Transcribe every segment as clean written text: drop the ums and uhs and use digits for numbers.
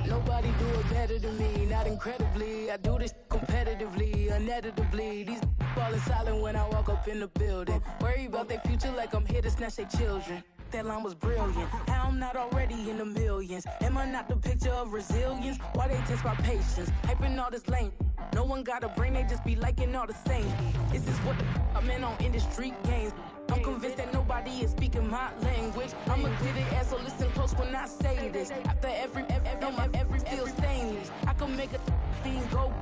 Nobody do it better than me, not incredibly. I do this competitively, uneditably. These falling silent when I walk up in the building. Worry about their future like I'm here to snatch their children. That line was brilliant. How I'm not already in the millions? Am I not the picture of resilience? Why they test my patience? Hyping all this lame. No one got a brain, they just be liking all the same. This is what the I'm in on industry games. I'm convinced that nobody is speaking my language. I'm a glittered ass, so listen close when I say this. After every feel stainless. I can make a fiend go.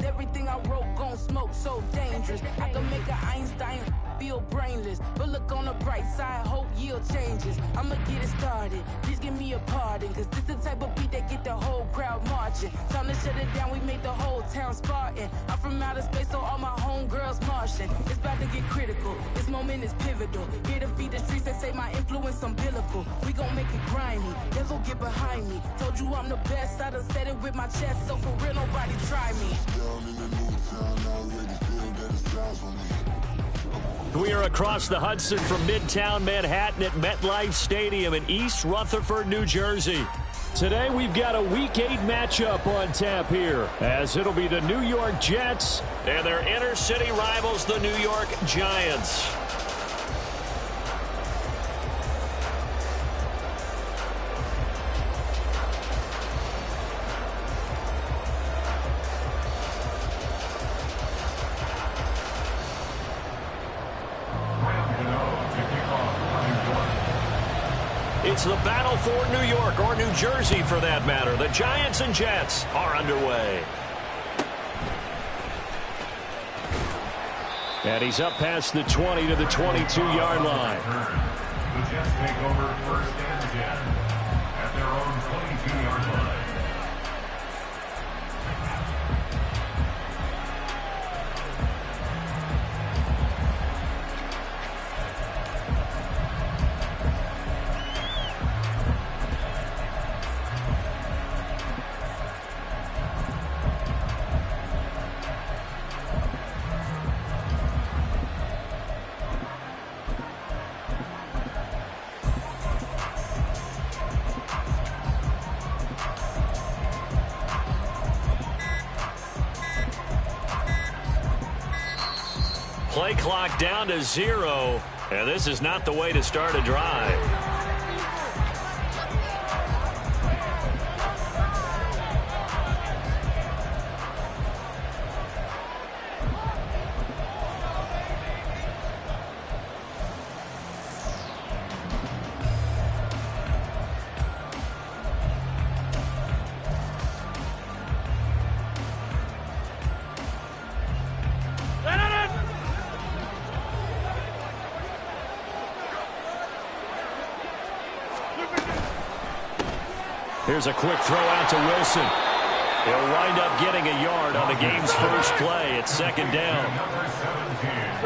Everything I wrote gon' smoke, so dangerous. I can make an Einstein feel brainless. But look on the bright side, hope yield changes. I'ma get it started, please give me a pardon. Cause this the type of beat that get the whole crowd marching. Time to shut it down, we make the whole town Spartan. I'm from outer space, so all my homegirls Martian. It's about to get critical, this moment is pivotal. Here to feed the streets that say my influence umbilical. We gon' make it grimy, devil get behind me. Told you I'm the best, I done said it with my chest. So for real, nobody try me. We are across the Hudson from Midtown Manhattan at MetLife Stadium in East Rutherford, New Jersey. Today we've got a Week 8 matchup on tap here, as it'll be the New York Jets and their inner city rivals, the New York Giants. It's the battle for New York, or New Jersey for that matter. The Giants and Jets are underway. And he's up past the 20 to the 22-yard line. The Jets take over 1st and 10 at their own 22-yard line. Play clock down to 0, and this is not the way to start a drive. Here's a quick throw out to Wilson. He'll wind up getting a yard on the game's first play. It's 2nd down. Number 17,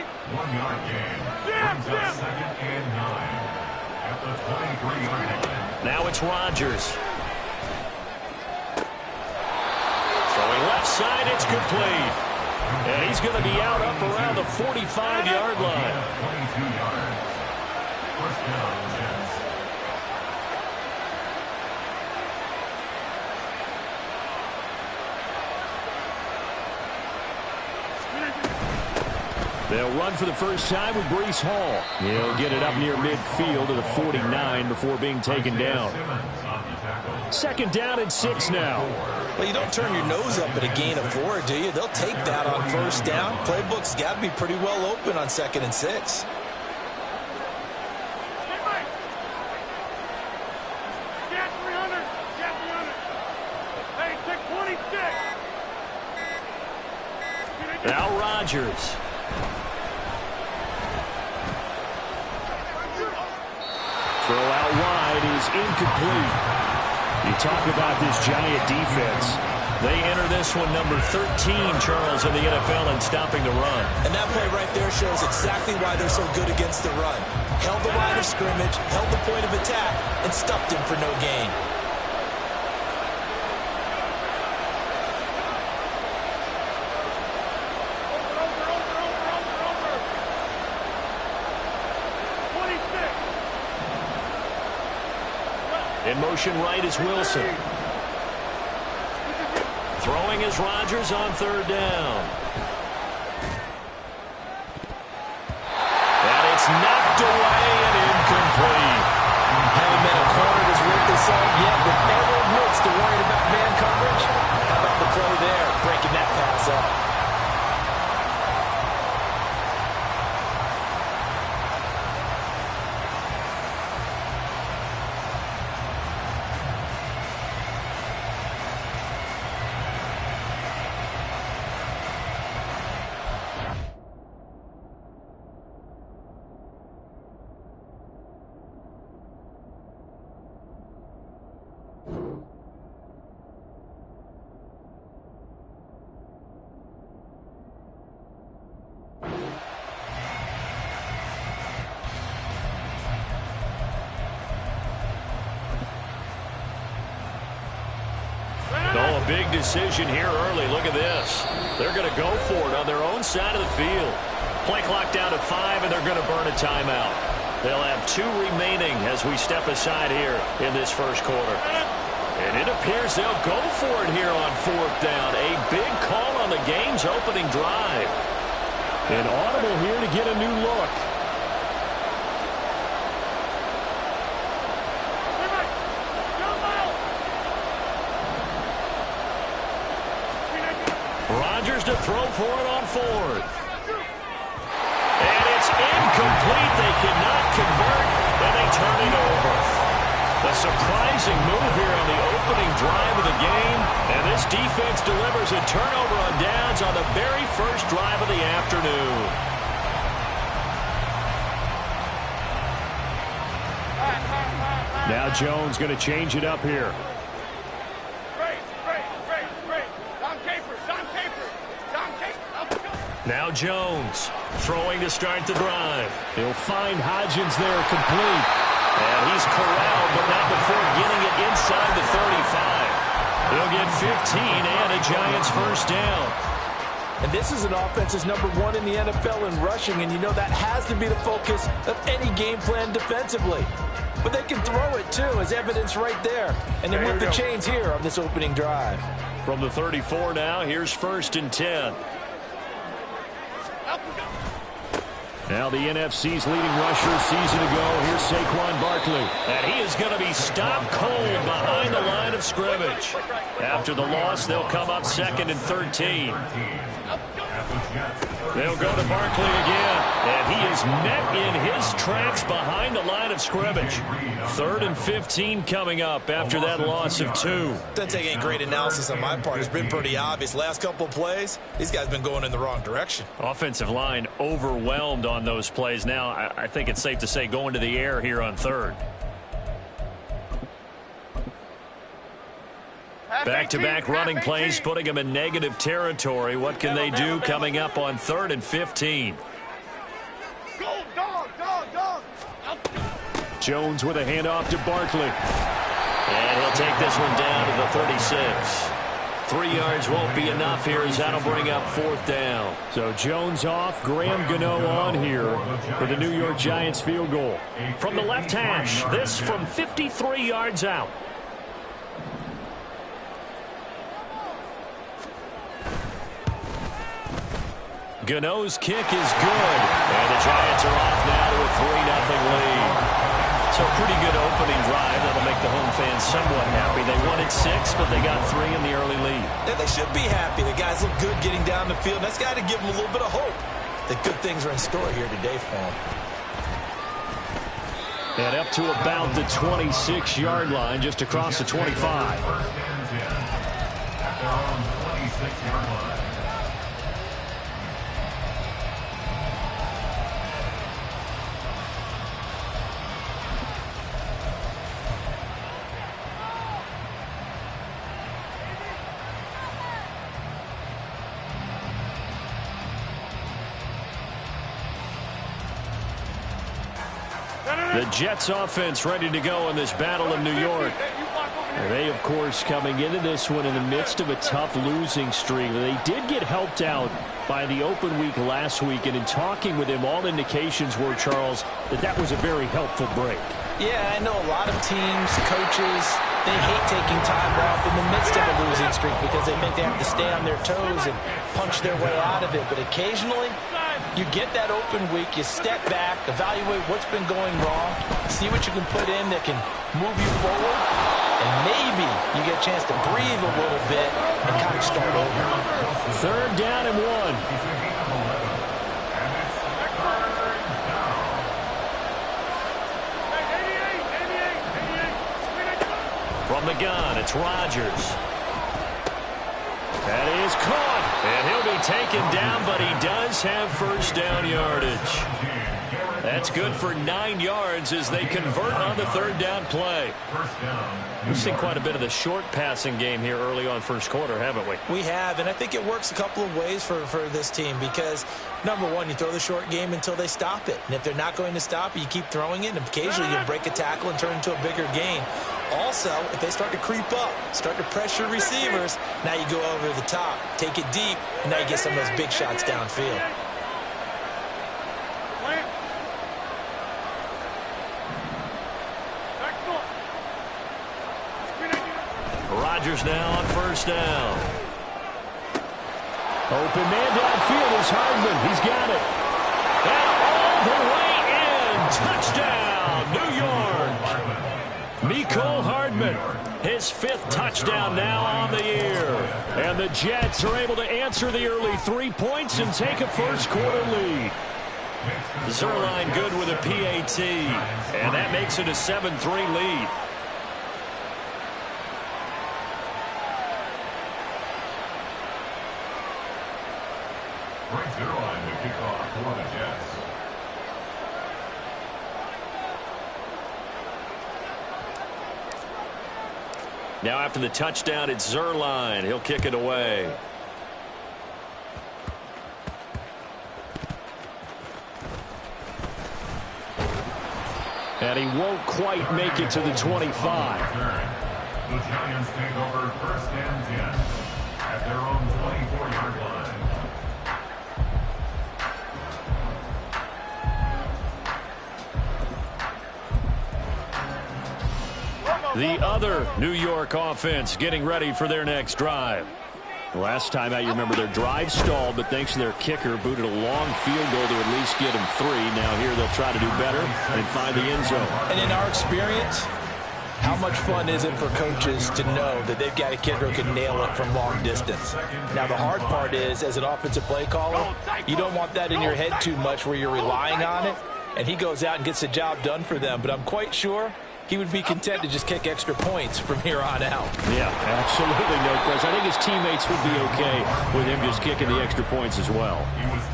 1 yard gain. Brings up 2nd and 9 at the 23-yard line. Now it's Rodgers. Throwing left side, it's complete. And he's going to be out up around the 45-yard line. 22 yards. 1st down, Jets. They'll run for the first time with Breece Hall. He'll get it up near midfield to the 49 before being taken down. 2nd down and 6 now. Well, you don't turn your nose up at a gain of 4, do you? They'll take that on 1st down. Playbook's got to be pretty well open on 2nd and 6. Now Rodgers. Throw out wide is incomplete. You talk about this Giant defense. They enter this one number 13, Charles, in the NFL in stopping the run. And that play right there shows exactly why they're so good against the run. Held the line of scrimmage, held the point of attack, and stuffed him for no gain. In motion right is Wilson. Throwing is Rodgers on third down. And it's knocked away and incomplete. Having been a corner that's worth the salt yet, but never admits to worrying about man coverage. How about the play there, breaking that pass up? Oh, a big decision here early. Look at this. They're going to go for it on their own side of the field. Play clock down to 5, and they're going to burn a timeout. They'll have 2 remaining as we step aside here in this first quarter. And it appears they'll go for it here on 4th down. A big call on the game's opening drive. An audible here to get a new look. Rodgers to throw for it on 4th. And it's incomplete. They cannot convert, and they turn it over. A surprising move here on the opening drive of the game, and this defense delivers a turnover on downs on the very first drive of the afternoon. Now Jones going to change it up here. Now Jones throwing to start the drive. He'll find Hodgins there complete. And he's corralled, but not before getting it inside the 35. He'll get 15 and a Giants first down. And this is an offense that's #1 in the NFL in rushing, and you know that has to be the focus of any game plan defensively. But they can throw it, too, as evidence right there. And they move the chains here on this opening drive. From the 34 now, here's 1st and 10. Now the NFC's leading rusher season ago, here's Saquon Barkley. And he is going to be stopped cold behind the line of scrimmage. After the loss, they'll come up 2nd and 13. They'll go to Barkley again. And he is met in his tracks behind the line of scrimmage. 3rd and 15 coming up after that loss of 2. Doesn't take any great analysis on my part. It's been pretty obvious. Last couple of plays, these guys have been going in the wrong direction. Offensive line overwhelmed on those plays. Now, I think it's safe to say going to the air here on 3rd. Back-to-back running plays, putting them in negative territory. What can they do coming up on 3rd and 15? Jones with a handoff to Barkley. And he'll take this one down to the 36. 3 yards won't be enough here as that'll bring up 4th down. So Jones off, Graham Gano on here for the New York Giants field goal. From the left hash, this from 53 yards out. Gano's kick is good. And the Giants are off now to a 3-0 lead. So pretty good opening drive. That'll make the home fans somewhat happy. They wanted 6, but they got 3 in the early lead. And they should be happy. The guys look good getting down the field. That's got to give them a little bit of hope that good things are in store here today for them. And up to about the 26-yard line, just across the 25. At their own 26-yard line. The Jets offense ready to go in this battle in New York. They, of course, coming into this one in the midst of a tough losing streak. They did get helped out by the open week last week, and in talking with him, all indications were, Charles, that was a very helpful break. Yeah, I know a lot of teams, coaches, they hate taking time off in the midst of a losing streak because they think they have to stay on their toes and punch their way out of it. But occasionally, you get that open week, you step back, evaluate what's been going wrong, see what you can put in that can move you forward, and maybe you get a chance to breathe a little bit and kind of start over. 3rd down and 1. From the gun, it's Rodgers. That is caught, and he'll be taken down, but he does have 1st down yardage. That's good for 9 yards as they convert on the 3rd down play. We've seen quite a bit of the short passing game here early on 1st quarter, haven't we? We have, and I think it works a couple of ways for this team because, number one, you throw the short game until they stop it. And if they're not going to stop it, you keep throwing it, and occasionally you'll break a tackle and turn into a bigger gain. Also, if they start to creep up, start to pressure receivers, now you go over the top, take it deep, and now you get some of those big shots downfield. Rodgers now on 1st down. Open man downfield is Hardman. He's got it. And all the way in. Touchdown, New York. Mecole Hardman, his 5th touchdown now on the year. And the Jets are able to answer the early 3 points and take a 1st quarter lead. Zerline good with a PAT. And that makes it a 7-3 lead. Now after the touchdown, it's Zerline. He'll kick it away. And he won't quite make it to the 25. The Giants take over 1st and 10 at their own 24-yard line. The other New York offense getting ready for their next drive. Last time out, you remember their drive stalled, but thanks to their kicker, booted a long field goal to at least get them 3. Now here they'll try to do better and find the end zone. And in our experience, how much fun is it for coaches to know that they've got a kicker who can nail it from long distance? Now the hard part is, as an offensive play caller, you don't want that in your head too much where you're relying on it, and he goes out and gets the job done for them. But I'm quite sure he would be content to just kick extra points from here on out. Yeah, absolutely no question. I think his teammates would be okay with him just kicking the extra points as well.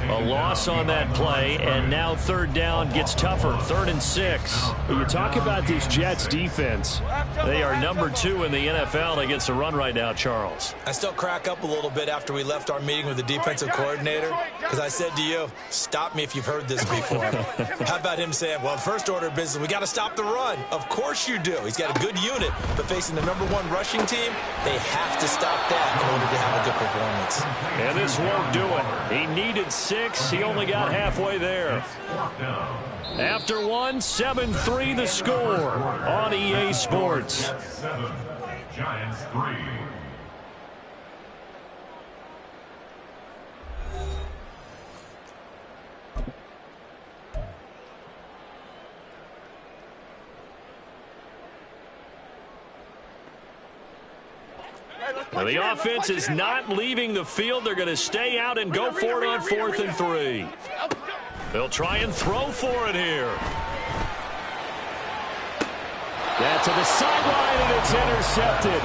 A loss on that play, and now 3rd down gets tougher. 3rd and 6. You talk about this Jets defense. They are number 2 in the NFL against the run right now, Charles. I still crack up a little bit after we left our meeting with the defensive coordinator because I said to you, stop me if you've heard this before. How about him saying, well, first order of business, we got to stop the run. Of course you do. He's got a good unit, but facing the number 1 rushing team, they have to stop that in order to have a good performance. And this won't do it. He needed 6. He only got halfway there. After 1, 7-3 the score on EA Sports. 7, Giants 3. Well, the offense is not leaving the field. They're going to stay out and go for it on 4th and 3. They'll try and throw for it here. That's to the sideline, and it's intercepted.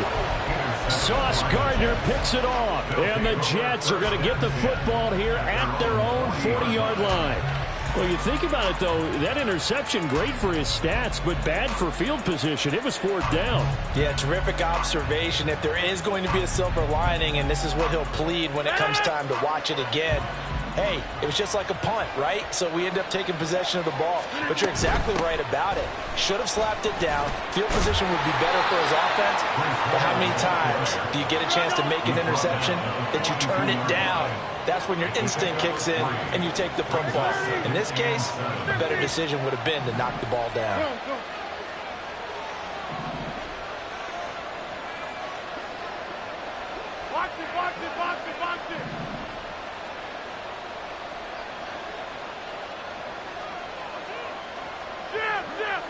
Sauce Gardner picks it off, and the Jets are going to get the football here at their own 40-yard line. Well, you think about it, though, that interception, great for his stats, but bad for field position. It was 4th down. Yeah, terrific observation. If there is going to be a silver lining, and this is what he'll plead when it comes time to watch it again, hey, it was just like a punt, right? So we end up taking possession of the ball. But you're exactly right about it. Should have slapped it down. Field position would be better for his offense. But how many times do you get a chance to make an interception that you turn it down? That's when your instinct kicks in and you take the football. In this case, the better decision would have been to knock the ball down. Box it, box it, box it, box it. Jim, Jim.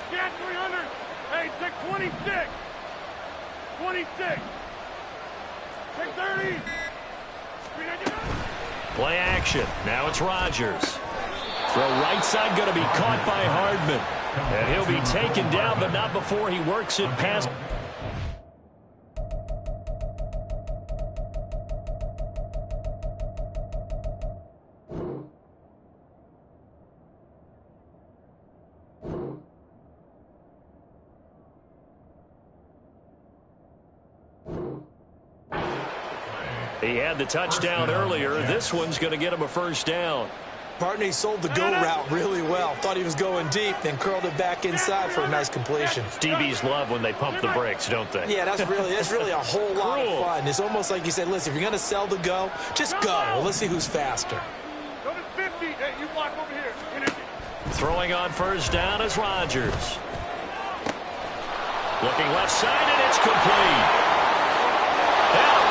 Scan 300. Hey, take 26. 26. Take 30. Play action. Now it's Rodgers. Throw right side going to be caught by Hardman. And he'll be taken down, but not before he works it past. He had the touchdown earlier. This one's going to get him a first down. Partner, he sold the go route really well. Thought he was going deep, then curled it back inside for a nice completion. DBs love when they pump the brakes, don't they? Yeah, that's really a whole lot of fun. It's almost like you said, listen, if you're going to sell the go, just go. Let's see who's faster. Go to 50. Hey, you block over here. Throwing on first down is Rodgers. Looking left side, and it's complete. Out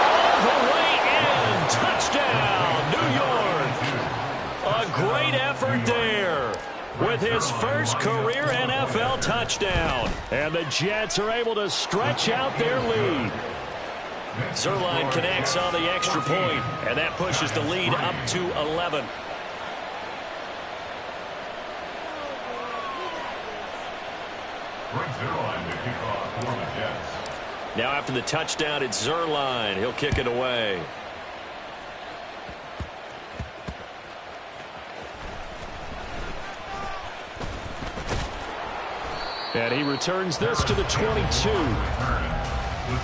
all the way in. Touchdown, New York. A great effort there with his first career NFL touchdown. And the Jets are able to stretch out their lead. Zerline connects on the extra point, and that pushes the lead up to 11. Now after the touchdown, it's Zerline. He'll kick it away. And he returns this to the 22. The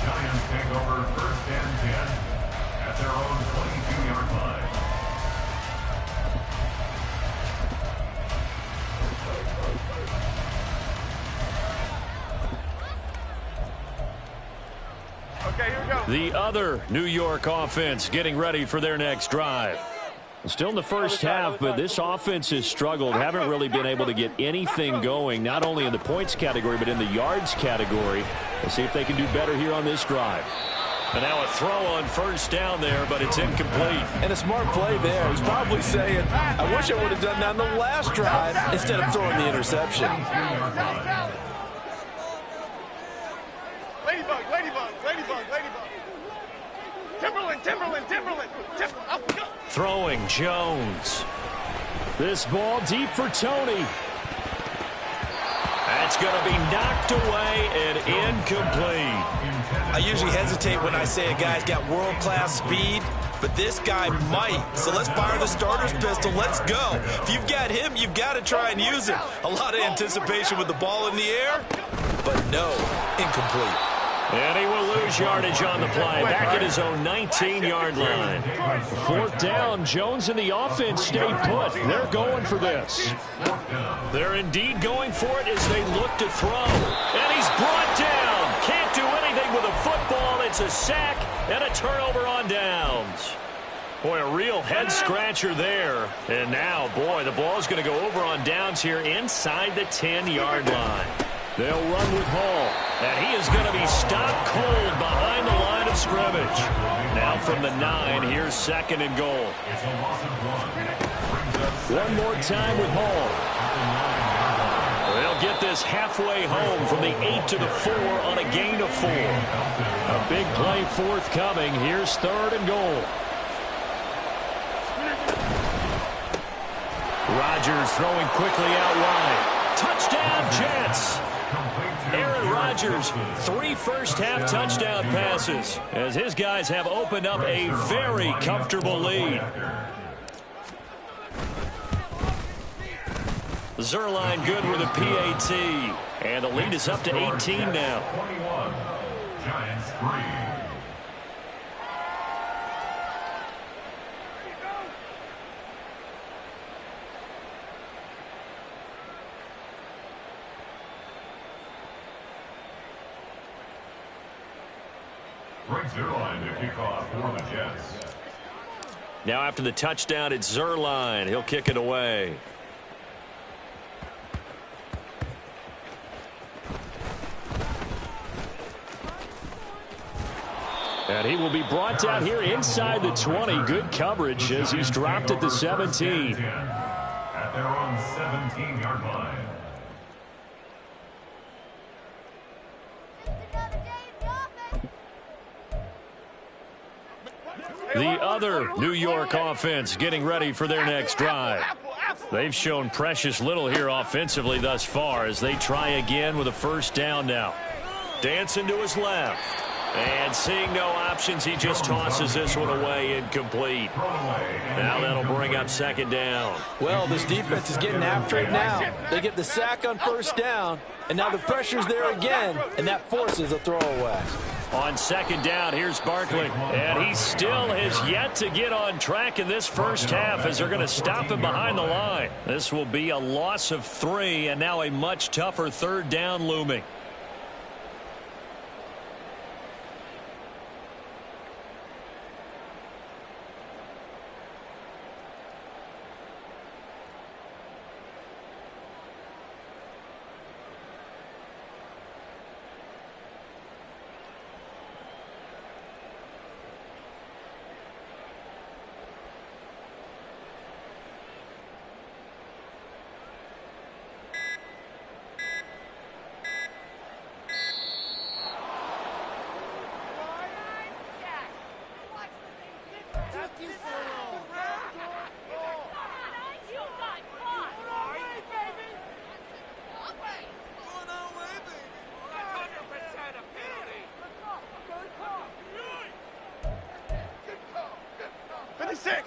Giants take over first and 10 at their own 22-yard line. Okay, here we go. The other New York offense getting ready for their next drive. Still in the first half, but this offense has struggled. Haven't really been able to get anything going, not only in the points category, but in the yards category. We'll see if they can do better here on this drive. And now a throw on first down there, but it's incomplete. And a smart play there. He's probably saying, I wish I would have done that on the last drive instead of throwing the interception. Ladybug, ladybug, ladybug, ladybug. Timberland. Up, go. Throwing Jones. This ball deep for Tony. That's going to be knocked away and incomplete. I usually hesitate when I say a guy's got world-class speed, but this guy might. So let's fire the starter's pistol. Let's go. If you've got him, you've got to try and use him. A lot of anticipation with the ball in the air, but no, incomplete. And he will lose yardage on the play. Back at his own 19-yard line. Fourth down. Jones and the offense stayed put. They're going for this. They're indeed going for it as they look to throw. And he's brought down. Can't do anything with a football. It's a sack and a turnover on downs. Boy, a real head-scratcher there. And now, boy, the ball's going to go over on downs here inside the 10-yard line. They'll run with Hall, and he is going to be stopped cold behind the line of scrimmage. Now from the 9, here's second and goal. One more time with Hall. They'll get this halfway home from the 8 to the 4 on a gain of 4. A big play forthcoming. Here's third and goal. Rodgers throwing quickly out wide. Touchdown, Jets. Aaron Rodgers, 3 first-half touchdown passes as his guys have opened up a very comfortable lead. Zerline good with a PAT, and the lead is up to 18 now. 21, Giants 3. Greg Zerline to kick off for the Jets. Now after the touchdown, it's Zerline. He'll kick it away. And he will be brought down here inside the 20. Good coverage as he's dropped at the 17. At their own 17-yard line. The other New York offense getting ready for their next drive. They've shown precious little here offensively thus far as they try again with a first down now. Dancing to his left. And seeing no options, he just tosses this one away incomplete. Now that'll bring up second down. Well, this defense is getting after it now. They get the sack on first down, and now the pressure's there again, and that forces a throwaway. On second down, here's Barkley. And he still has yet to get on track in this first half as they're going to stop him behind the line. This will be a loss of 3, and now a much tougher third down looming.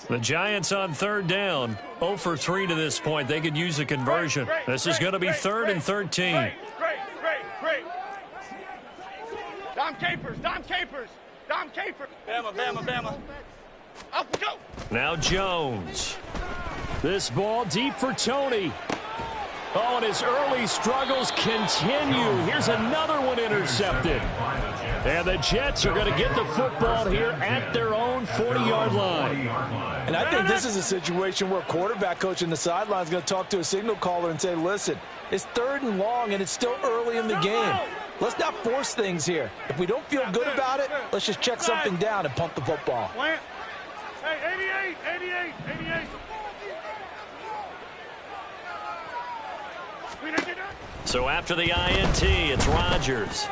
The Giants on third down, 0 for 3 to this point. They could use a conversion. This is going to be 3rd and 13. Great. Dom Capers. Bama. Up we go. Now Jones. This ball deep for Tony. Oh, and his early struggles continue. Here's another one intercepted. And the Jets are going to get the football here at their own 40-yard line. And I think this is a situation where a quarterback coach in the sideline is going to talk to a signal caller and say, listen, it's 3rd and long and it's still early in the game. Let's not force things here. If we don't feel good about it, let's just check something down and pump the football. Hey, 88. So after the INT, it's Rodgers.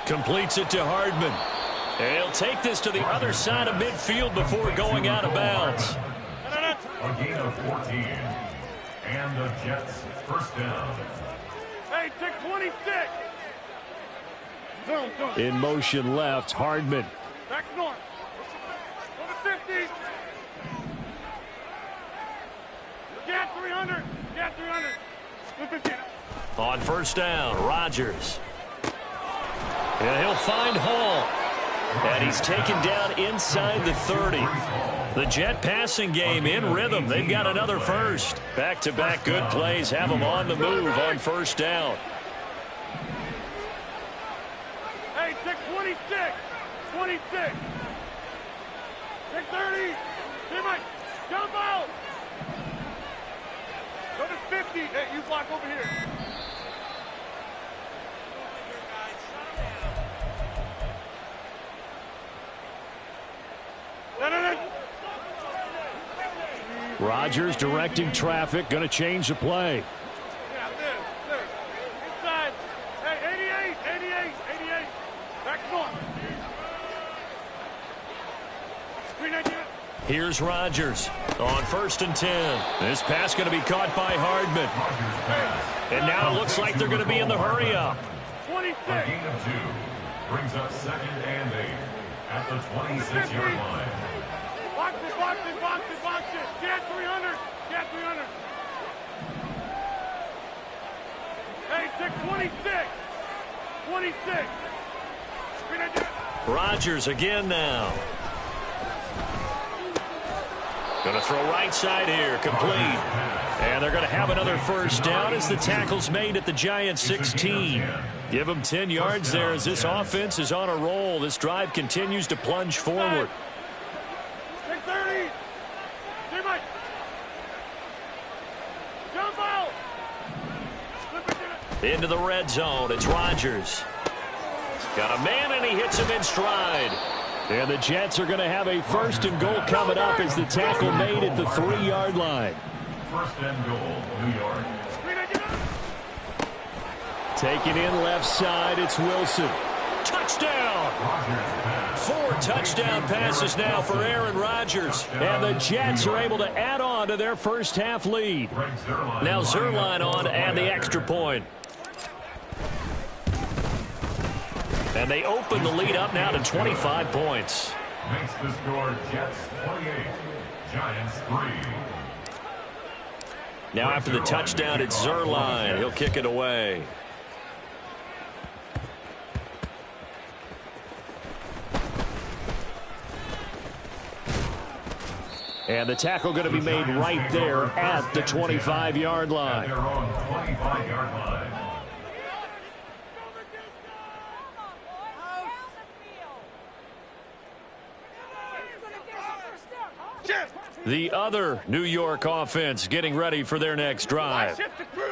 Completes it to Hardman. And he'll take this to the other side of midfield before going out of bounds. A gain of 14. And the Jets first down. Hey, take 26. In motion left, Hardman. Back north. Go to 50. Get 300. On first down, Rodgers. And he'll find Hall. And he's taken down inside the 30. The Jet passing game in rhythm. They've got another first. Back-to-back good plays have them on the move on first down. Hey, take 26. Take 30. Jump out. Go to 50. Hey, you block over here. Rodgers directing traffic, going to change the play. Yeah, there. Inside. Hey, 88. Back north. Here's Rodgers on 1st and 10. This pass going to be caught by Hardman. And now it looks like they're going to be in the hurry up. 26. A gain of 2 brings up 2nd and 8 at the 26-yard line. Box it. Get 300. Hey, take 26. Rodgers again now. Going to throw right side here, complete. And they're going to have another first down as the tackle's made at the Giants 16. Give them 10 yards there as this offense is on a roll. This drive continues to plunge forward. 30. Jump out. Into the red zone. It's Rodgers. Got a man, and he hits him in stride. And the Jets are going to have a first and goal coming up as the tackle made at the 3-yard line. First and goal, New York. Taking in left side, it's Wilson. Touchdown! 4 touchdown passes now for Aaron Rodgers. And the Jets are able to add on to their first half lead. Now Zerline on and the extra point. And they open the lead up now to 25 points. Makes the score Jets 28, Giants 3. Now after the touchdown, it's Zerline. He'll kick it away. And the tackle going to be made right there at the 25-yard line. At their own 25-yard line. The other New York offense getting ready for their next drive.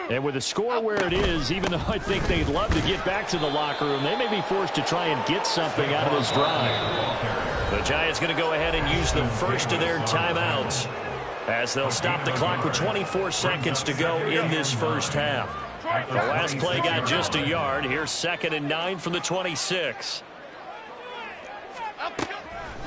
And with the score where it is, even though I think they'd love to get back to the locker room, they may be forced to try and get something out of this drive. The Giants going to go ahead and use the first of their timeouts as they'll stop the clock with 24 seconds to go in this first half. The last play got just a yard. Here's 2nd and 9 from the 26.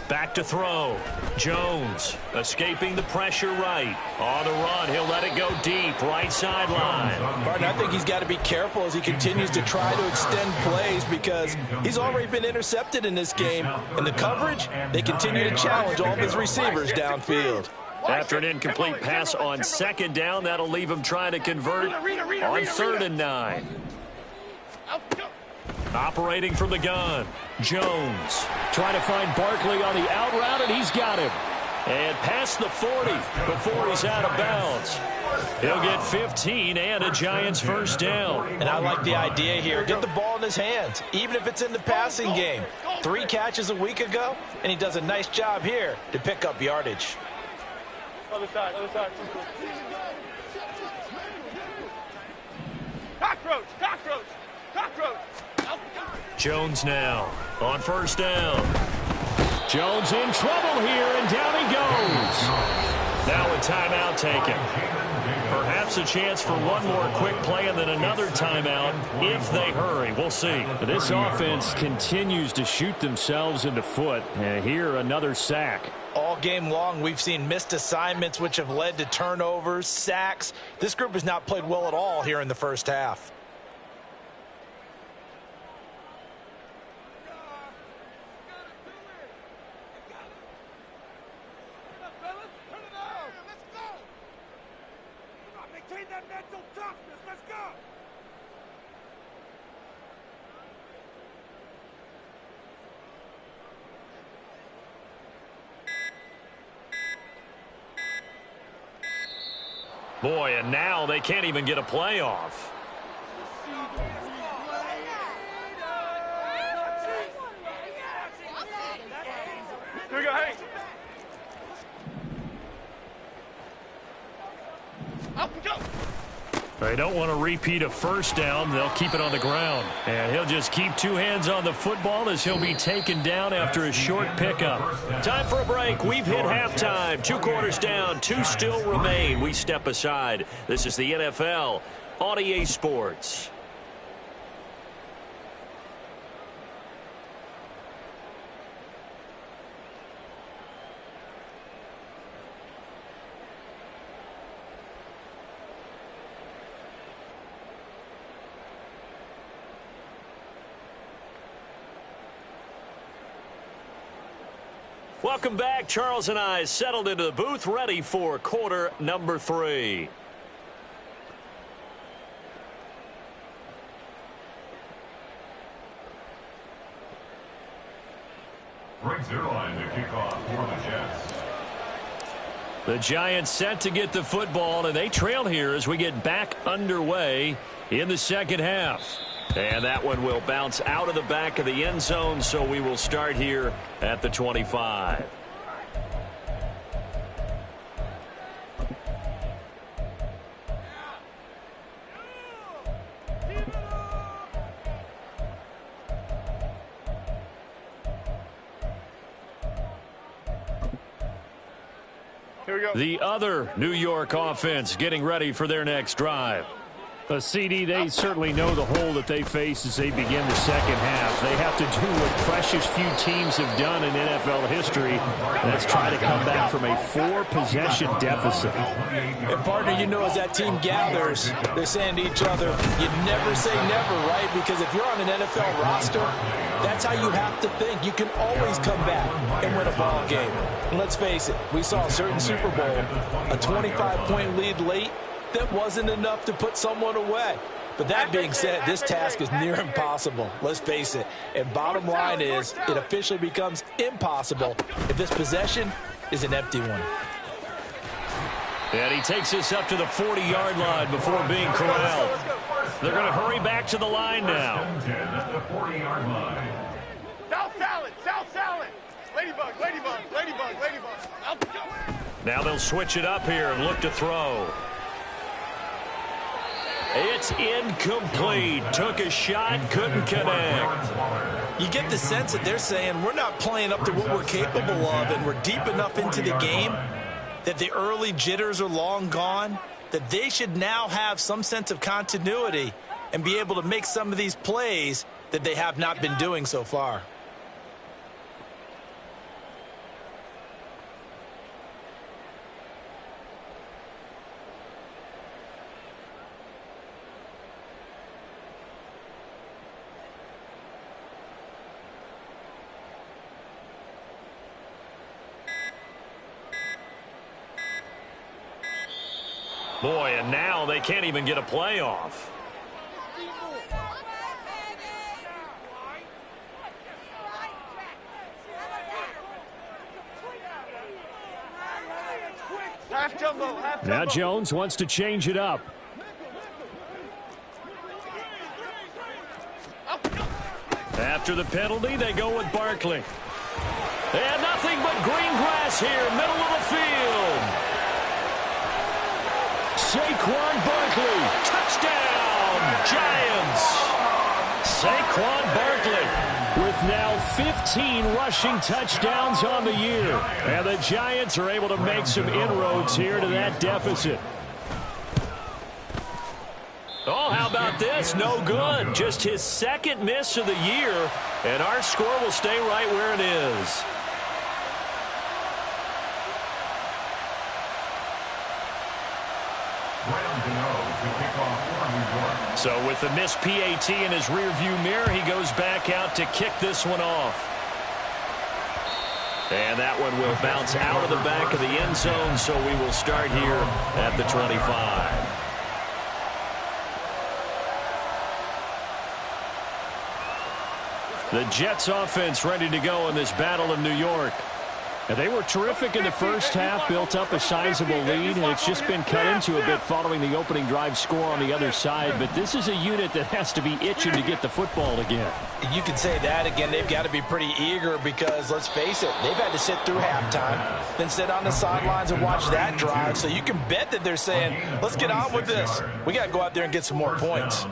Back to throw. Jones escaping the pressure right. On the run, he'll let it go deep. Right sideline. Martin, I think he's got to be careful as he continues to try to extend plays because he's already been intercepted in this game. And the coverage, they continue to challenge all of his receivers downfield. After an incomplete pass on 2nd down, that'll leave him trying to convert on 3rd and 9. Operating from the gun. Jones trying to find Barkley on the out route, and he's got him. And past the 40 before he's out of bounds. He'll get 15 and a Giants first down. And I like the idea here. Get the ball in his hands, even if it's in the passing game. 3 catches a week ago, and he does a nice job here to pick up yardage. Other side, other side. Cockroach, cockroach, cockroach. Jones now on first down. Jones in trouble here, and down he goes. Now a timeout taken. Perhaps a chance for one more quick play and then another timeout if they hurry. We'll see. This offense continues to shoot themselves in the foot. And here another sack. All game long, we've seen missed assignments which have led to turnovers, sacks. This group has not played well at all here in the first half. Boy, and now they can't even get a playoff. Here we go, hey. Up and go. They don't want to repeat a first down. They'll keep it on the ground. And he'll just keep 2 hands on the football as he'll be taken down after a short pickup. Time for a break. We've hit halftime. 2 quarters down. 2 still remain. We step aside. This is the NFL on EA Sports. Welcome back. Charles and I settled into the booth, ready for quarter number 3. Greg Zerline to kick off for the Jets. The Giants set to get the football, and they trail here as we get back underway in the second half. And that one will bounce out of the back of the end zone, so we will start here at the 25. The other New York offense getting ready for their next drive. CD, they certainly know the hole that they face as they begin the second half. They have to do what precious few teams have done in NFL history. That's try to come back from a 4-possession deficit. And, partner, you know, as that team gathers, they're saying to each other, you never say never, right? Because if you're on an NFL roster, that's how you have to think. You can always come back and win a ball game. And let's face it, we saw a certain Super Bowl, a 25-point lead late, that wasn't enough to put someone away. But that being said, this task is near impossible. Let's face it. And bottom line is, it officially becomes impossible if this possession is an empty one. And he takes us up to the 40-yard line before being corralled. They're going to hurry back to the line now. South salad, south salad. Ladybug, ladybug, ladybug, ladybug. Now they'll switch it up here and look to throw. It's incomplete. Took a shot, couldn't connect. You get the sense that they're saying we're not playing up to what we're capable of, and we're deep enough into the game that the early jitters are long gone, that they should now have some sense of continuity and be able to make some of these plays that they have not been doing so far. Boy, and now they can't even get a playoff. Now Jones wants to change it up. After the penalty, they go with Barkley. And nothing but green grass here, middle of the field. Saquon Barkley, touchdown, Giants. Saquon Barkley with now 15 rushing touchdowns on the year. And the Giants are able to make some inroads here to that deficit. Oh, how about this? No good. Just his second miss of the year, and our score will stay right where it is. So with the missed PAT in his rearview mirror, he goes back out to kick this one off. And that one will bounce out of the back of the end zone, so we will start here at the 25. The Jets offense ready to go in this battle of New York. And they were terrific in the first half, built up a sizable lead, and it's just been cut into a bit following the opening drive score on the other side. But this is a unit that has to be itching to get the football again. You can say that again. They've got to be pretty eager because, let's face it, they've had to sit through halftime, then sit on the sidelines and watch that drive. So you can bet that they're saying, let's get on with this. We got to go out there and get some more points.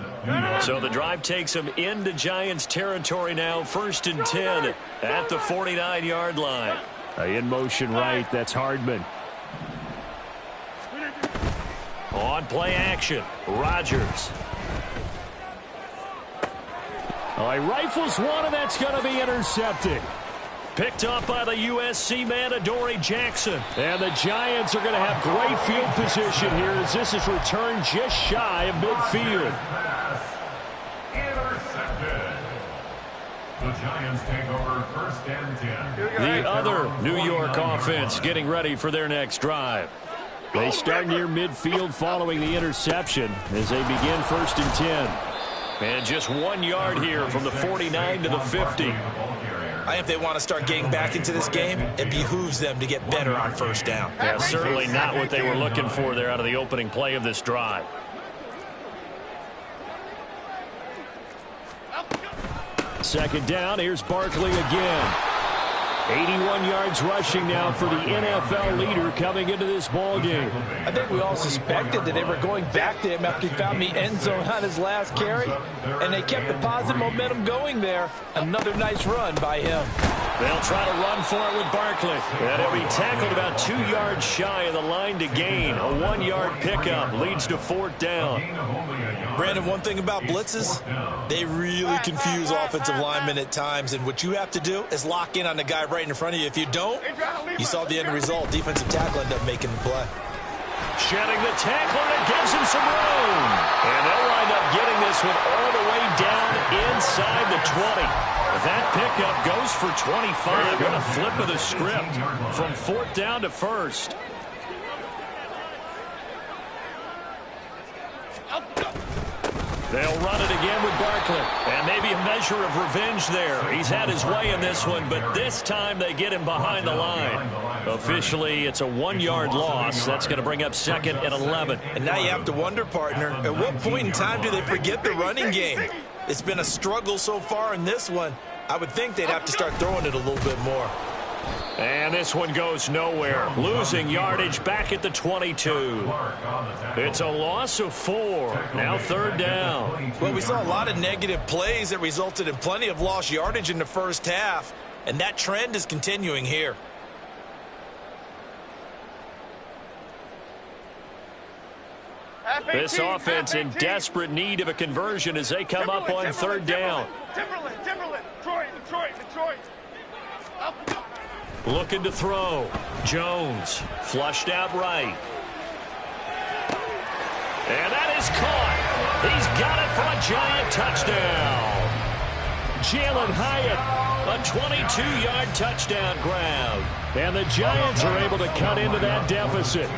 So the drive takes them into Giants territory now, 1st and 10 at the 49-yard line. In motion right, that's Hardman. On play action, Rodgers. Oh, he rifles one, and that's going to be intercepted. Picked up by the USC man, Adoree Jackson. And the Giants are going to have great field position here as this is returned just shy of midfield. The Giants take over 1st and 10. The other New York offense getting ready for their next drive. They start near midfield following the interception as they begin 1st and 10. And just 1 yard here from the 49 to the 50. I think if they want to start getting back into this game, it behooves them to get better on first down. Yeah, certainly not what they were looking for there out of the opening play of this drive. Second down, here's Barkley again. 81 yards rushing now for the NFL leader coming into this ball game. I think we all suspected that they were going back to him after he found the end zone on his last carry, and they kept the positive momentum going there. Another nice run by him. They'll try to run for it with Barkley. And he'll be tackled about 2 yards shy of the line to gain. A 1-yard pickup leads to fourth down. Brandon, one thing about blitzes, they really confuse offensive linemen at times, and what you have to do is lock in on the guy right in front of you. If you don't, you saw the end result. Defensive tackle ended up making the play. Shedding the tackler, and it gives him some room. And they'll wind up getting this one all the way down inside the 20. That pickup goes for 25. What a flip of the script from fourth down to first. They'll run it again with Barkley. And maybe a measure of revenge there. He's had his way in this one, but this time they get him behind the line. Officially, it's a 1-yard loss. That's going to bring up second and 11. And now you have to wonder, partner, at what point in time do they forget the running game? It's been a struggle so far in this one. I would think they'd have to start throwing it a little bit more. And this one goes nowhere. Losing yardage back at the 22. It's a loss of 4. Now third down. Well, we saw a lot of negative plays that resulted in plenty of lost yardage in the first half, and that trend is continuing here. This offense in desperate need of a conversion as they come up on third down. Timberland, Detroit. Looking to throw. Jones flushed out right. And that is caught. He's got it for a giant touchdown. Jalen Hyatt, a 22-yard touchdown grab. And the Giants are able to cut into that deficit.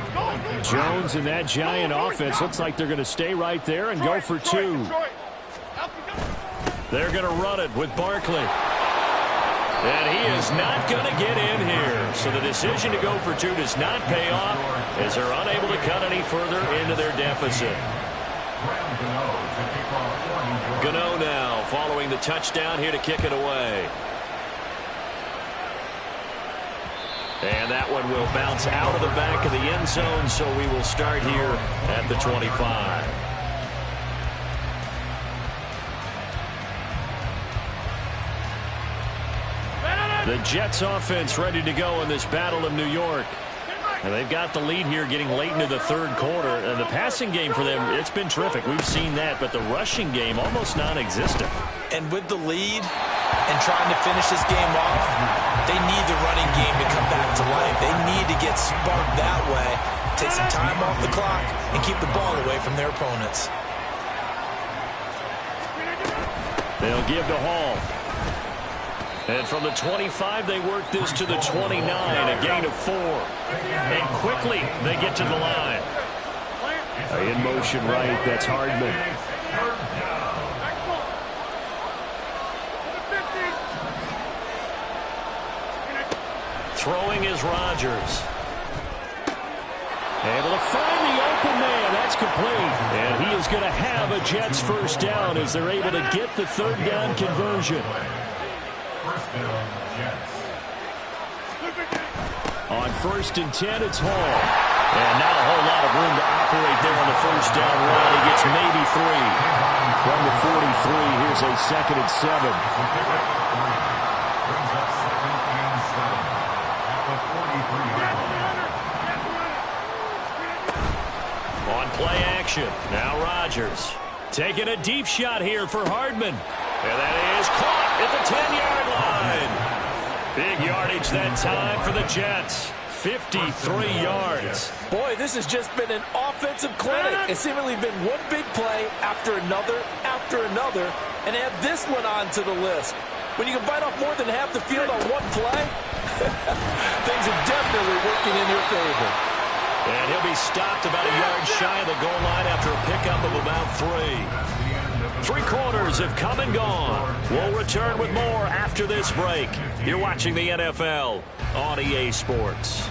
Jones and that Giant offense looks like they're going to stay right there and go for 2. They're going to run it with Barkley. And he is not going to get in here. So the decision to go for 2 does not pay off as they're unable to cut any further into their deficit. Gano now following the touchdown here to kick it away. And that one will bounce out of the back of the end zone, so we will start here at the 25. The Jets offense ready to go in this battle of New York. And they've got the lead here getting late into the third quarter. And the passing game for them, it's been terrific. We've seen that, but the rushing game almost non-existent. And with the lead and trying to finish this game off, they need the running game to come back to life. They need to get sparked that way, take some time off the clock, and keep the ball away from their opponents. They'll give to Hall. And from the 25, they work this to the 29, a gain of 4. And quickly, they get to the line. In motion right, that's Hardman. Throwing is Rodgers. Able to find the open man. That's complete. And he is going to have a Jets first down as they're able to get the third down conversion. On 1st and 10, it's Hall. And not a whole lot of room to operate there on the first down run. He gets maybe 3. From the 43, here's a 2nd and 7. On play action, now Rodgers. Taking a deep shot here for Hardman. And that is caught at the 10-yard line. Big yardage that time for the Jets. 53 yards. Boy, this has just been an offensive clinic. It's seemingly been one big play after another, and add this one onto the list. When you can bite off more than half the field on one play, things are definitely working in your favor. And he'll be stopped about a yard shy of the goal line after a pickup of about 3. 3 quarters players have come and gone. We'll return with more after this break. You're watching the NFL on EA Sports.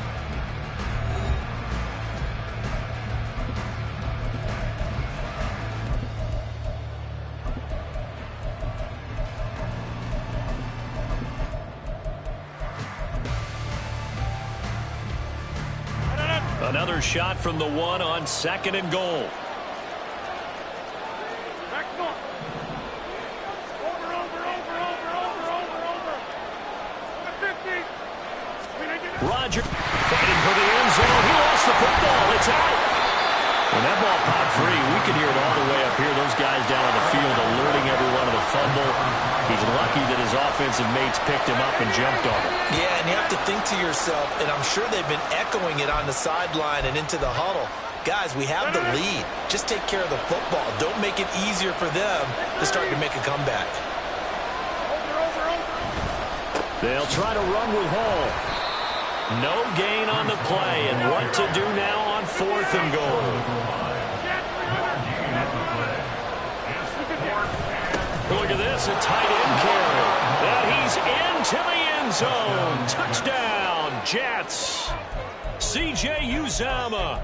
Another shot from the one on 2nd and goal. Back north. Over. Over 50. Roger fighting for the end zone. He lost the football. It's out. When that ball popped free, we could hear it all the way up here. Those guys down on the field alerting everyone of the fumble. He's lucky that his offensive mates picked him up and jumped on him. Yeah, and you have to think to yourself, and I'm sure they've been echoing it on the sideline and into the huddle. Guys, we have the lead. Just take care of the football. Don't make it easier for them to start to make a comeback. They'll try to run with Hall. No gain on the play, and what to do now on 4th and goal. Look at this, a tight end carry. And he's into the end zone. Touchdown, Jets. C.J. Uzomah,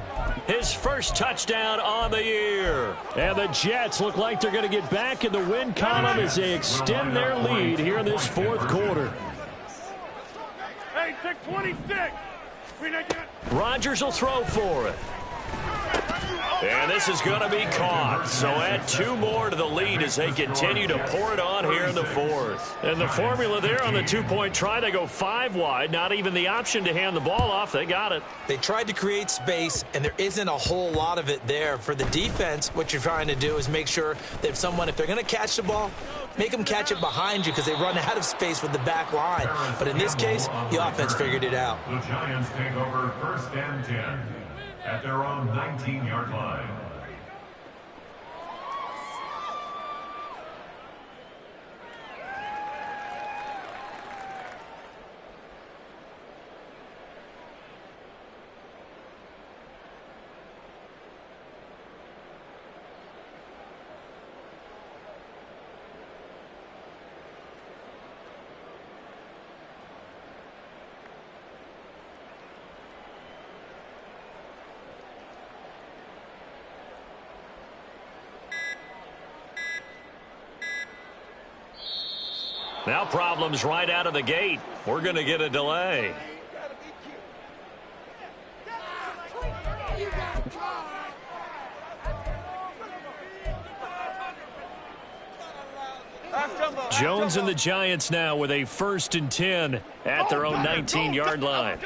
his first touchdown on the year. And the Jets look like they're going to get back in the win column as they extend their lead here in this 4th quarter. Hey, take 26. Rodgers will throw for it. And this is going to be caught. So add 2 more to the lead as they continue to pour it on here in the 4th. And the formula there on the 2-point try, they go 5 wide. Not even the option to hand the ball off. They got it. They tried to create space, and there isn't a whole lot of it there. For the defense, what you're trying to do is make sure that if they're going to catch the ball, make them catch it behind you because they run out of space with the back line. But in this case, the offense figured it out. The Giants take over 1st and 10 at their own 19-yard line. Now problems right out of the gate. We're going to get a delay. Jones and the Giants now with a 1st and 10 at their own 19-yard line.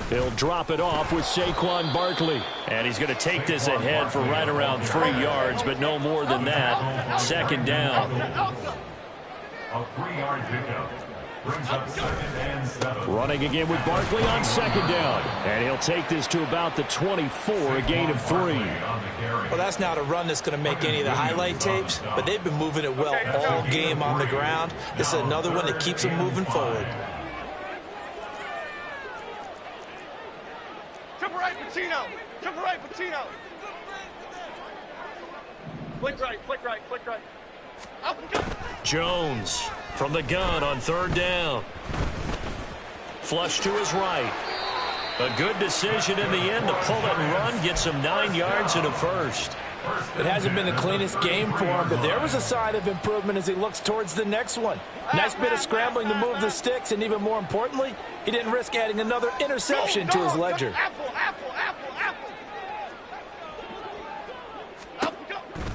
He'll drop it off with Saquon Barkley. And he's going to take this ahead for right around 3 yards, but no more than that. 2nd down. A 3-yard pickup brings up 2nd and 7. Running again with Barkley on 2nd down. And he'll take this to about the 24, a gain of 3. Well, that's not a run that's going to make any of the highlight tapes, but they've been moving it well all game on the ground. This is another one that keeps them moving forward. Jump right, Pacino. Jump right, Pacino. Flick right, flick right, flick right. Up and go. Jones from the gun on 3rd down. Flush to his right. A good decision in the end to pull it and run. Gets him 9 yards and a 1st. It hasn't been the cleanest game for him, but there was a sign of improvement as he looks towards the next one. Nice bit of scrambling to move the sticks, and even more importantly, he didn't risk adding another interception to his ledger. Apple.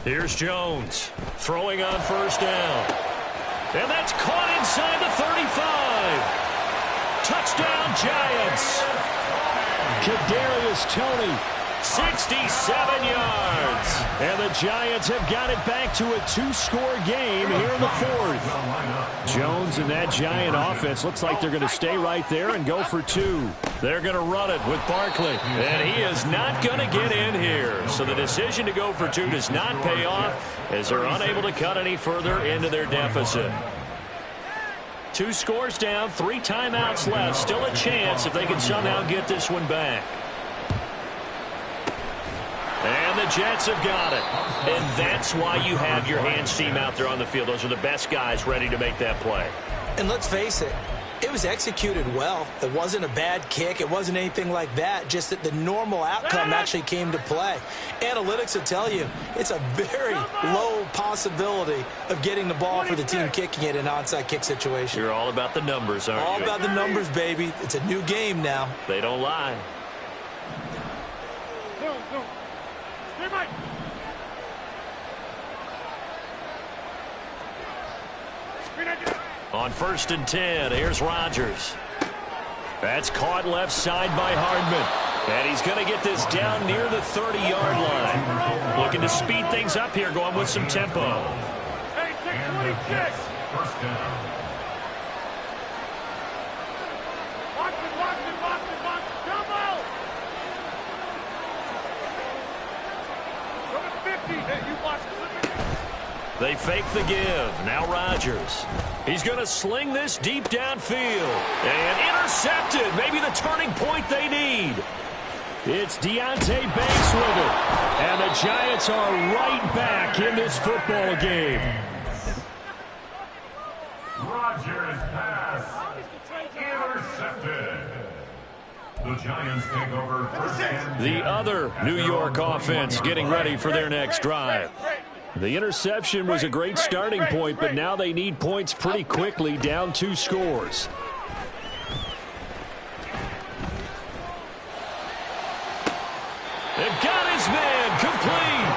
Here's Jones throwing on 1st down. And that's caught inside the 35. Touchdown, Giants. Kadarius Toney, 67 yards. And the Giants have got it back to a 2-score game here in the 4th. Jones and that Giant offense looks like they're going to stay right there and go for 2. They're going to run it with Barkley. And he is not going to get in here. So the decision to go for 2 does not pay off as they're unable to cut any further into their deficit. 2 scores down, 3 timeouts left. Still a chance if they can somehow get this one back. And the Jets have got it. And that's why you have your hands team out there on the field. Those are the best guys ready to make that play. And let's face it, it was executed well. It wasn't a bad kick. It wasn't anything like that. Just that the normal outcome actually came to play. Analytics will tell you it's a very low possibility of getting the ball for the team kicking it in an onside kick situation. You're all about the numbers, aren't you? All about the numbers, baby. It's a new game now. They don't lie. On 1st and 10, here's Rodgers. That's caught left side by Hardman. And he's going to get this down near the 30-yard line. Looking to speed things up here, going with some tempo. And the Jets, first down. Watch it, jumbo! Number 50, hey, you watch it. They fake the give. Now Rodgers. He's going to sling this deep downfield. And intercepted. Maybe the turning point they need. It's Deontay Banks with it. And the Giants are right back in this football game. Rodgers pass. Intercepted. The Giants take over first and The other New York offense getting ready for their next drive. The interception was a great starting point, but now they need points pretty quickly, down 2 scores. They've got his man complete.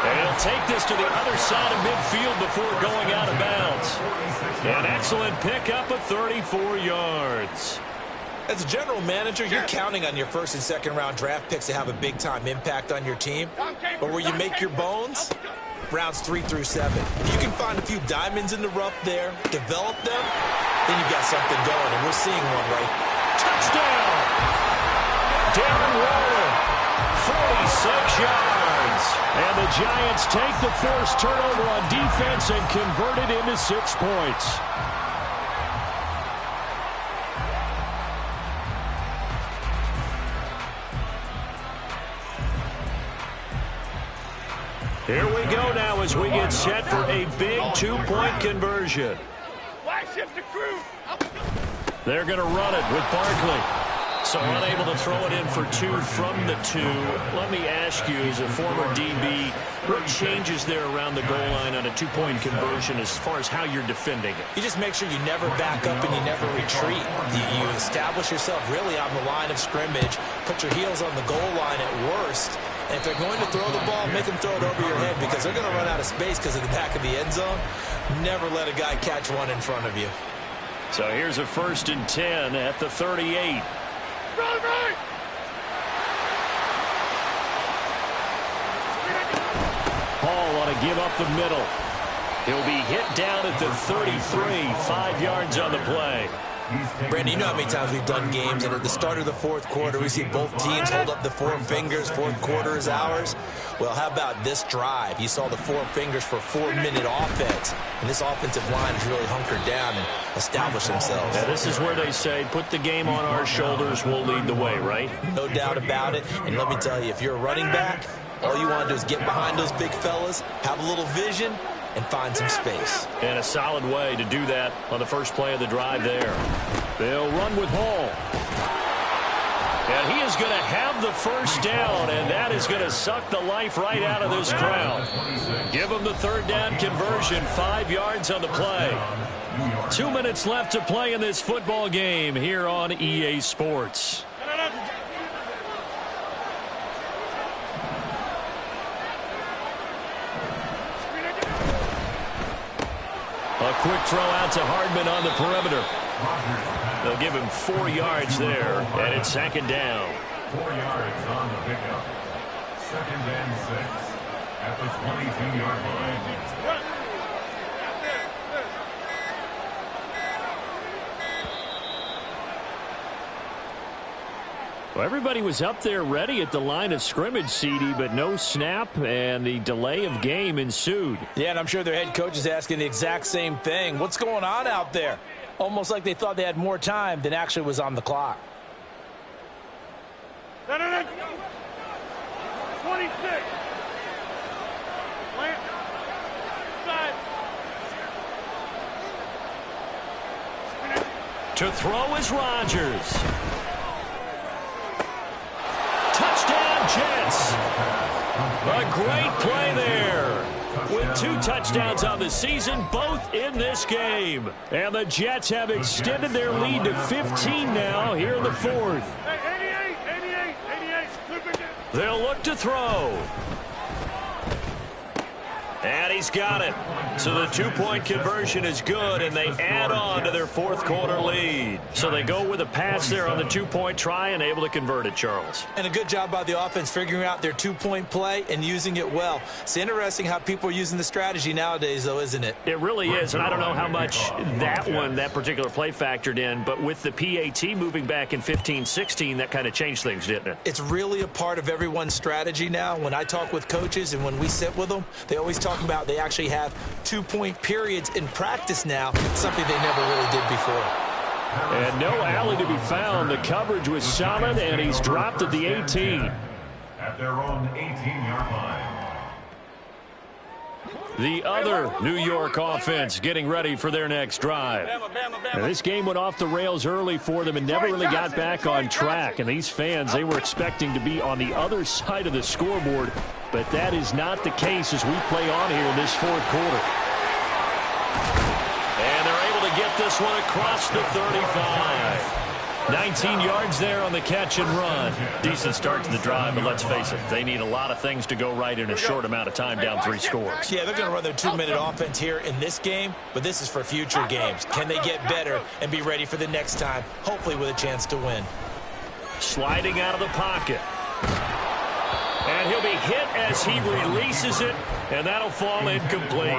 And he'll take this to the other side of midfield before going out of bounds. An excellent pickup of 34 yards. As a general manager, you're counting on your first and second round draft picks to have a big-time impact on your team. But where you make your bones, rounds 3 through 7. If you can find a few diamonds in the rough there, develop them, then you've got something going, and we're seeing one right. Touchdown! Darren Waller, 46 yards. And the Giants take the first turnover on defense and convert it into 6 points. Here we go now as we get set for a big 2-point conversion. Flag shift to crew. They're going to run it with Barkley. So unable to throw it in for 2 from the 2. Let me ask you, as a former DB, what changes there around the goal line on a 2-point conversion as far as how you're defending it? You just make sure you never back up and you never retreat. You establish yourself really on the line of scrimmage, put your heels on the goal line at worst, and if they're going to throw the ball, make them throw it over your head because they're going to run out of space because of the back of the end zone. Never let a guy catch one in front of you. So here's a 1st and 10 at the 38. Right. Hall want to give up the middle. He'll be hit down at the 33, 5 yards on the play. Brandon, you know how many times we've done games, and at the start of the 4th quarter, we see both teams hold up the 4 fingers, 4th quarter is ours. Well, how about this drive? You saw the 4 fingers for 4-minute offense, and this offensive line has really hunkered down and established themselves. Yeah, this is where they say, put the game on our shoulders, we'll lead the way, right? No doubt about it, and let me tell you, if you're a running back, all you want to do is get behind those big fellas, have a little vision, and find some space. And a solid way to do that on the first play of the drive there. They'll run with Hall. And he is going to have the first down, and that is going to suck the life right out of this crowd. Give him the 3rd down conversion, 5 yards on the play. 2 minutes left to play in this football game here on EA Sports. A quick throw out to Hardman on the perimeter. They'll give him 4 yards there, and it's 2nd down. 4 yards on the pickup. 2nd and 6 at the 22-yard line. Well, everybody was up there ready at the line of scrimmage, CD, but no snap, and the delay of game ensued. Yeah, and I'm sure their head coach is asking the exact same thing. What's going on out there? Almost like they thought they had more time than actually was on the clock. 20 26. Plant. Side. To throw is Rodgers. Touchdown, Jets. A great play there. With 2 touchdowns on the season, both in this game. And the Jets have extended their lead to 15 now here in the 4th. Hey, 88. They'll look to throw. And he's got it. So the 2-point conversion is good, and they add on to their 4th quarter lead. So they go with a pass there on the 2-point try and able to convert it, Charles. And a good job by the offense figuring out their 2-point play and using it well. It's interesting how people are using the strategy nowadays, though, isn't it? It really is, and I don't know how much that particular play factored in, but with the PAT moving back in 15-16, that kind of changed things, didn't it? It's really a part of everyone's strategy now. When I talk with coaches and when we sit with them, they always talk about they actually have 2-point periods in practice now, something they never really did before. And no alley to be found. The coverage was solid, and he's dropped at the 18. At their own 18-yard line. The other New York offense getting ready for their next drive. Now, this game went off the rails early for them and never really got back on track. And these fans, they were expecting to be on the other side of the scoreboard, but that is not the case as we play on here in this 4th quarter. And they're able to get this one across the 35. 19 yards there on the catch and run. Decent start to the drive, but let's face it, they need a lot of things to go right in a short amount of time, down 3 scores. Yeah, they're going to run their 2-minute offense here in this game, but this is for future games. Can they get better and be ready for the next time, hopefully with a chance to win? Sliding out of the pocket. And he'll be hit as he releases it, and that'll fall incomplete.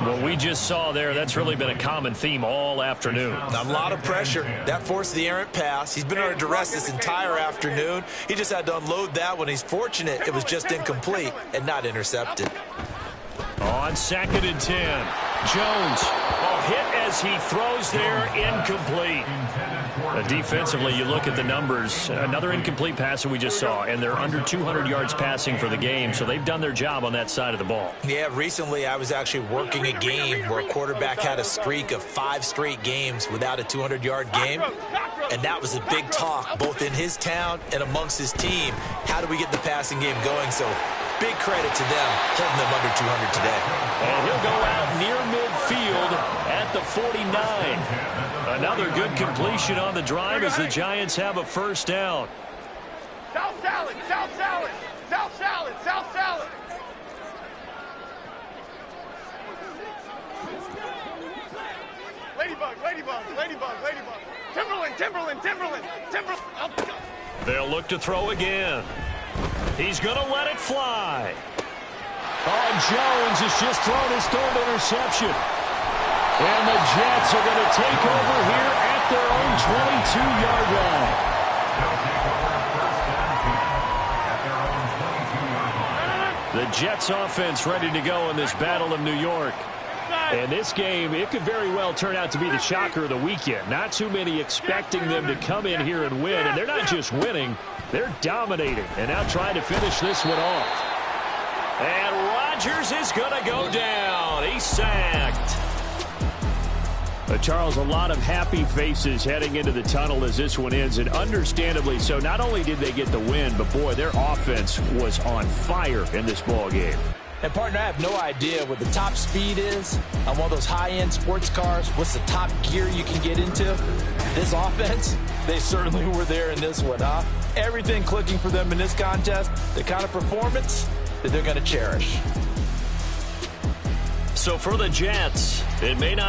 What we just saw there, that's really been a common theme all afternoon. A lot of pressure. That forced the errant pass. He's been under duress this entire afternoon. He just had to unload that one. He's fortunate it was just incomplete and not intercepted. On 2nd and 10, Jones, a hit as he throws there, incomplete. Defensively, you look at the numbers, another incomplete pass that we just saw, and they're under 200 yards passing for the game, so they've done their job on that side of the ball. Yeah, recently I was actually working a game where a quarterback had a streak of 5 straight games without a 200-yard game, and that was a big talk both in his town and amongst his team. How do we get the passing game going? So big credit to them holding them under 200 today. And he'll go out near midfield at the 49. Another good completion on the drive as the Giants have a first down. South salad, south salad, south salad, south salad. Ladybug. Timberland. They'll look to throw again. He's going to let it fly. Oh, Jones has just thrown his 3rd interception. And the Jets are going to take over here at their own 22-yard line. The Jets offense ready to go in this Battle of New York. And this game, it could very well turn out to be the shocker of the weekend. Not too many expecting them to come in here and win. And they're not just winning, they're dominating. And now trying to finish this one off. And Rodgers is going to go down. He's sacked. Charles, a lot of happy faces heading into the tunnel as this one ends, and understandably so. Not only did they get the win, but, boy, their offense was on fire in this ball game. And, partner, I have no idea what the top speed is on one of those high-end sports cars. What's the top gear you can get into? This offense, they certainly were there in this one, huh? Everything clicking for them in this contest, the kind of performance that they're going to cherish. So for the Jets, it may not